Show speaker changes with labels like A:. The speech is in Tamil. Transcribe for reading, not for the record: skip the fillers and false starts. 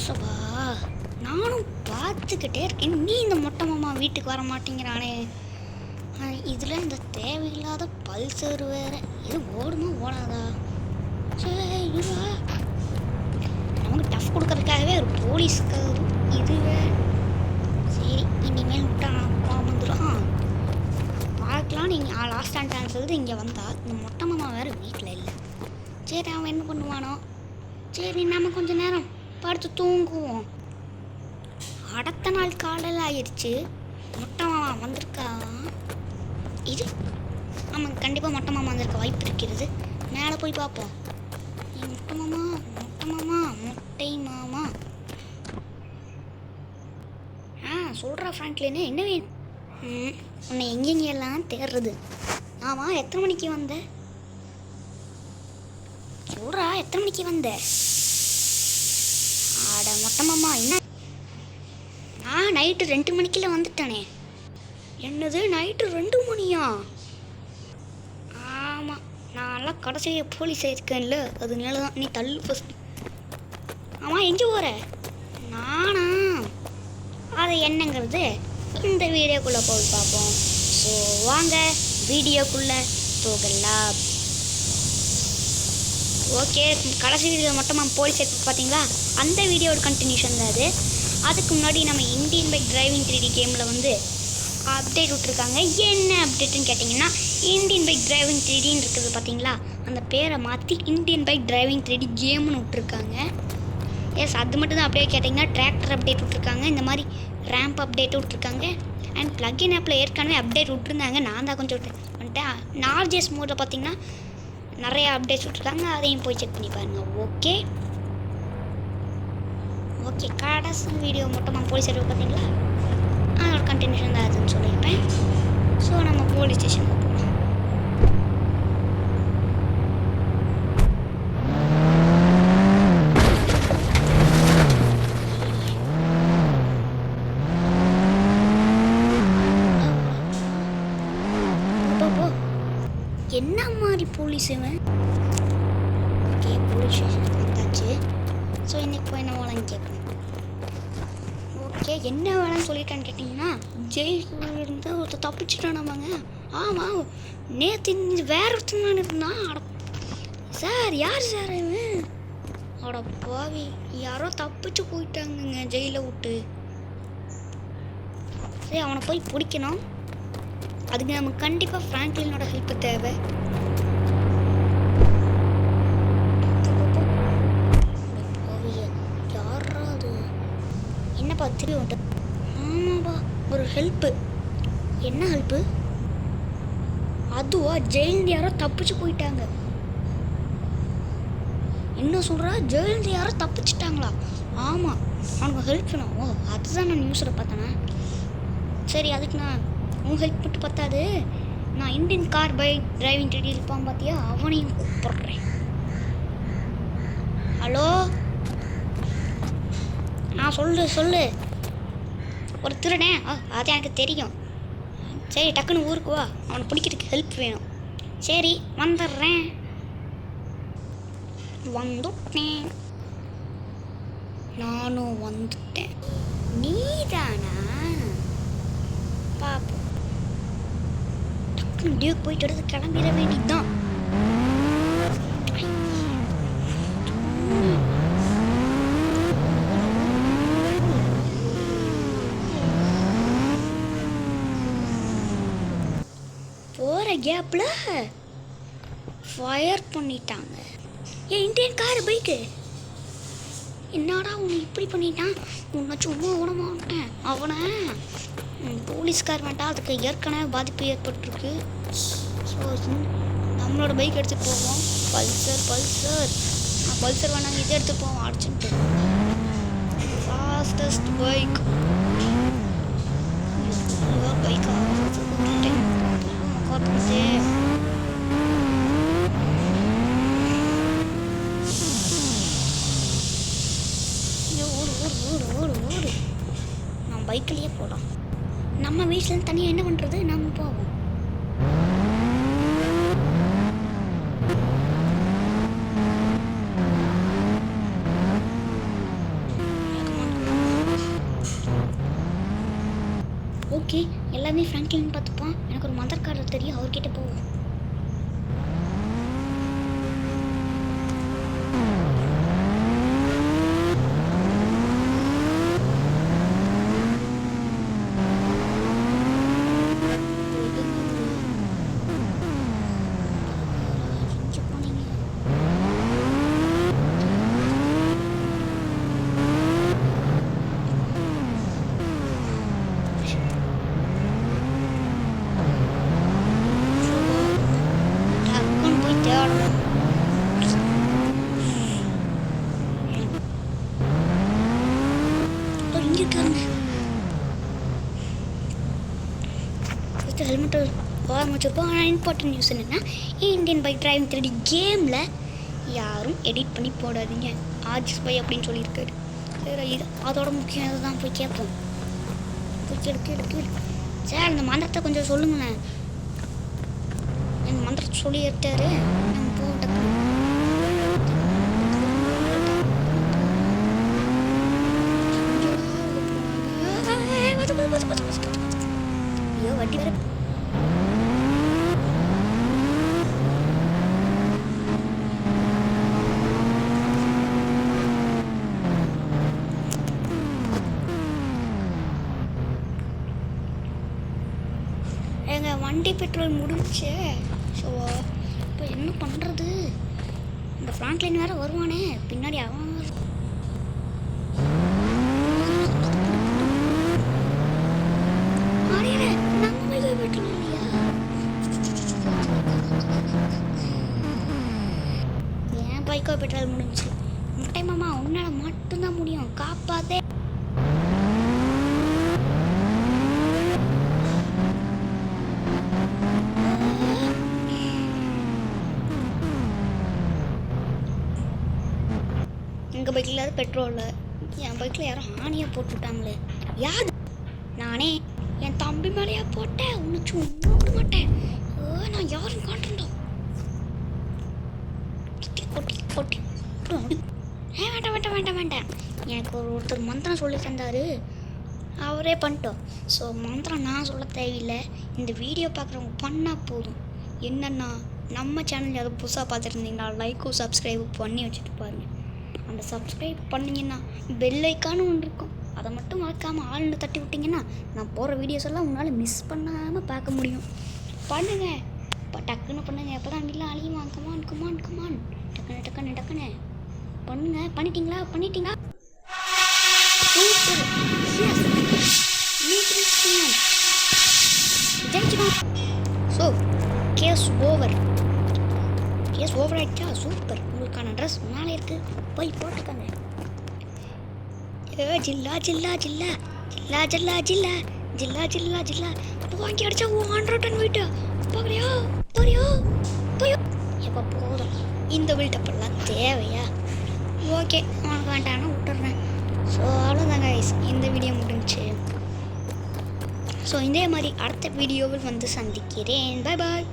A: சபா நானும் பார்த்துக்கிட்டே இருக்கேன். நீ இந்த மொட்டை மாமா வீட்டுக்கு வர மாட்டேங்கிறானே. இதில் இந்த தேவையில்லாத பல்சர் வேறு. இது ஓடுமா ஓடாதா? சரி நமக்கு டஃப் கொடுக்கறதுக்காகவே ஒரு போலீஸ்க்கு இதுவே. சரி இனிமேல் விட்டா நான் வந்துடும் பார்க்கலாம். நீங்கள் லாஸ்ட் அண்ட் டான்ஸ் எழுது இங்கே வந்தால் இந்த மொட்டை மாமா வேறு வீட்டில் இல்லை. சரி அவன் என்ன பண்ணுவானோ. சரி நம்ம கொஞ்சம் நேரம் படுத்து தூங்குவோம். அடுத்த நாள் காலையில் ஆயிடுச்சு. மொட்டை மாமா வந்திருக்கா? இது ஆமாம், கண்டிப்பாக மொட்டை மாமா வந்திருக்க வாய்ப்பு இருக்கிறது. மேலே போய் பார்ப்போம். மொட்டை மாமா மொட்டை மாமா மொட்டை மாமா. சொல்கிறா ஃப்ராங்க்லின்னு, என்ன வேணும்? உன்னை எங்கெங்கெல்லாம் தேடுறது. ஆமாம், எத்தனை மணிக்கு வந்த? சொல்கிறா, எத்தனை மணிக்கு வந்த? ஆட மொட்டை மாமா, என்ன நைட்டு 2 மணிக்குள்ள வந்துட்டானே. என்னது நைட்டு 2 மணியா? ஆமாம், நான்லாம் கடைசியாக போலீஸ் ஆயிருக்கேன்ல, அதனால தான். நீ தள்ளு ஃபஸ்ட். ஆமாம், எங்கே போகிற? நானா? அது என்னங்கிறது இந்த வீடியோக்குள்ளே போய் பார்ப்போம். ஸோ வாங்க வீடியோக்குள்ளே போகலாம். ஓகே, கடைசி வீடியோ மொத்தமாக போலீஸ் எடுத்து பார்த்தீங்களா? அந்த வீடியோட கண்டினியூஷன் தான் அது. அதுக்கு முன்னாடி நம்ம இந்தியன் பைக் டிரைவிங் 3D கேமில் வந்து அப்டேட் விட்ருக்காங்க. என்ன அப்டேட்டுன்னு கேட்டிங்கன்னா, இந்தியன் பைக் டிரைவிங் 3Dன்னு இருக்குது பார்த்தீங்களா, அந்த பேரை மாற்றி இந்தியன் பைக் டிரைவிங் 3D கேம்னு விட்ருக்காங்க. எஸ், அது மட்டும் தான். அப்படியே கேட்டிங்கன்னா டிராக்டர் அப்டேட் விட்ருக்காங்க, இந்த மாதிரி ரேம்ப் அப்டேட் விட்ருக்காங்க. அண்ட் ப்ளக்இன் ஆப்பில் ஏற்கனவே அப்டேட் விட்ருந்தாங்க, நான் தான் கொஞ்சம் வந்துட்டேன். நார்ஜிஎஸ் மோடில் பார்த்தீங்கன்னா நிறையா அப்டேட்ஸ் விட்ருக்காங்க, அதையும் போய் செக் பண்ணி பாருங்கள். ஓகே ஓகே, கடைசி வீடியோ மொத்தமாக போலீஸ் எடுத்து பார்த்தீங்களா, அதோட கண்டினியூஷன் தான் அதுன்னு சொல்லியிருப்பேன். ஸோ நம்ம போலீஸ் ஸ்டேஷனுக்கு போகலாம். என்ன மாதிரி போலீஸ் இவன்? ஓகே, போலீஸ் ஸ்டேஷனுக்கு வந்தாச்சு. ஸோ இன்னைக்கு போய் என்ன வேலைன்னு கேட்கணும். ஓகே, என்ன வேலைன்னு சொல்லிட்டான்னு கேட்டிங்கன்னா, ஜெயிலிருந்து ஒருத்தர் தப்பிச்சுட்டானாமாங்க. ஆமாம், நேற்று வேற ஒருத்தன் இருந்தான். சார் யார் சார் இவன்? அட பாவி, யாரோ தப்பிச்சு போயிட்டாங்கங்க ஜெயிலை விட்டு. சரி, அவனை போய் பிடிக்கணும். அதுக்கு நமக்கு கண்டிப்பாக ஃப்ராங்க்லினோட ஹெல்ப் தேவை. யாராவது என்னப்பா திரும்பி வந்துட்டு? ஆமாப்பா, ஒரு ஹெல்ப்பு. என்ன ஹெல்ப்பு? அதுவா, ஜெயிலிருந்து யாரோ தப்பிச்சு போயிட்டாங்க. என்ன சொல்கிறா? ஜெயிலிருந்து யாரோ தப்பிச்சிட்டாங்களா? ஆமாம், அவனுக்கு ஹெல்ப் வேணும். ஓ, அதுதான் நான் நியூஸில் பார்த்தேண்ணா. சரி, அதுக்கு நான் உன் ஹெல்ப் மட்டும் பார்த்தாது, நான் Indian car bike driving 3D இருப்பான் பார்த்தியா, அவனையும் கூப்பிட்றேன். ஹலோ, சொல்லு. ஒரு திருடே? அது எனக்கு தெரியும். சரி, டக்குன்னு ஊருக்கு வா, அவனை பிடிக்கிறதுக்கு ஹெல்ப் வேணும். சரி, வந்துடுறேன். வந்துட்டேன். நானும் வந்துட்டேன். நீ தானா? பாப்போம். டக்குன்னு டியூக் போயிட்டு எடுத்து கிளம்பிட வேண்டியதுதான். போகிற கேப்பில் ஃபயர் பண்ணிட்டாங்க. Indian car bike. என்னடா உன்னை இப்படி பண்ணிட்டான்? உன்னை சும்மா விட மாட்டேன். அவனை போலீஸ்கார் வேண்டாம், அதுக்கு ஏற்கனவே பாதிப்பு ஏற்பட்டிருக்கு. ஸோ நம்மளோட பைக் எடுத்துகிட்டு போவோம். பல்சர் வேணாங்க, இதை எடுத்துகிட்டு போவோம். அடிச்சுட்டு ஃபாஸ்டஸ்ட் பைக் ஓடு. நம்ம பைக்கிலேயே போகலாம். நம்ம வீட்டில் தனியாக என்ன பண்ணுறது? நம்ம போவோம். ஓகே எல்லாமே ஃப்ராங்க்லின் பார்த்துப்பான். எனக்கு ஒரு மதர்காரர் தெரியும், அவர்கிட்ட போவோம். ஹெல்மெட்டு ஆரம்பிச்சிருப்போம். ஆனால் இம்பார்ட்டன்ட் நியூஸ் என்னென்னா, இந்தியன் பைக் டிரைவிங் 3D கேமில் யாரும் எடிட் பண்ணி போடாதீங்க ஆஜிஸ் பை அப்படின்னு சொல்லியிருக்காரு. சரி இது அதோட முக்கியம் இதுதான். போய் கேட்போம். போய் கேளு சார் இந்த மந்திரத்தை கொஞ்சம் சொல்லுங்களேன். எங்கள் மந்திரத்தை சொல்லி எடுத்தாரு. நம்ம போட்டோம். ஐயோ வட்டி வர எங்கள் வண்டி பெட்ரோல் முடிஞ்சு. ஸோ இப்போ என்ன பண்ணுறது? இந்த ஃப்ரண்ட்லைன் வேறு வருவானே பின்னாடி. அவன் என் பைக்கோ பெட்ரோல் முடிஞ்சு. முட்டை மாமா உன்னால் மட்டும்தான் முடியும், காப்பாத்தே. எங்கள் பைக்கில் பெட்ரோலில் என் பைக்கில் யாரும் ஆணியாக போட்டுவிட்டாங்களே. யார்? நானே என் தம்பி மேலேயா போட்டேன். ஒன்று சும்மா விட மாட்டேன். நான் யாரும் காட்டுறோம். கொட்டி வேண்டாம். எனக்கு ஒருத்தர் மந்திரம் சொல்லி தந்தார், அவரே பண்ணிட்டோம். ஸோ மந்திரம் நான் சொல்ல தேவையில்லை, இந்த வீடியோ பார்க்குறவங்க பண்ணால் போதும். என்னென்னா நம்ம சேனல் யாரும் புதுசாக பார்த்துருந்தீங்கன்னா லைக்கும் சப்ஸ்கிரைபும் பண்ணி வச்சுட்டு பாருங்கள். அந்த சப்ஸ்கிரைப் பண்ணிங்கன்னா பெல் ஐக்கானும் ஒன்று இருக்கும், அதை மட்டும் மறக்காமல் ஆள்னு தட்டி விட்டிங்கன்னா நான் போகிற வீடியோஸ் எல்லாம் உங்களால் மிஸ் பண்ணாமல் பார்க்க முடியும். பண்ணுங்கள், இப்போ டக்குன்னு பண்ணுங்கள். எப்போ தான் இல்லை அழியுமா? கமான் டக்குன்னு பண்ணுங்க. பண்ணிட்டீங்களா? ஸோ கேஸ் ஓவர் ஆகிடுச்சா? சூப்பர். உங்களுக்கான ட்ரெஸ் மேலே இருக்குது, போய் போட்டுக்கோங்க. ஜில்லா வாங்கி அடிச்சா 110 வெயிட்டு. போறியோ எப்போ போதும். இந்த பில்டப்பெல்லாம் தேவையா? ஓகே உனக்கு வேண்டாம்னா விட்டுறேன். ஸோ அவ்வளோதான் கைஸ், இந்த வீடியோ முடிஞ்சு. ஸோ இதே மாதிரி அடுத்த வீடியோவில் வந்து சந்திக்கிறேன். பாய்.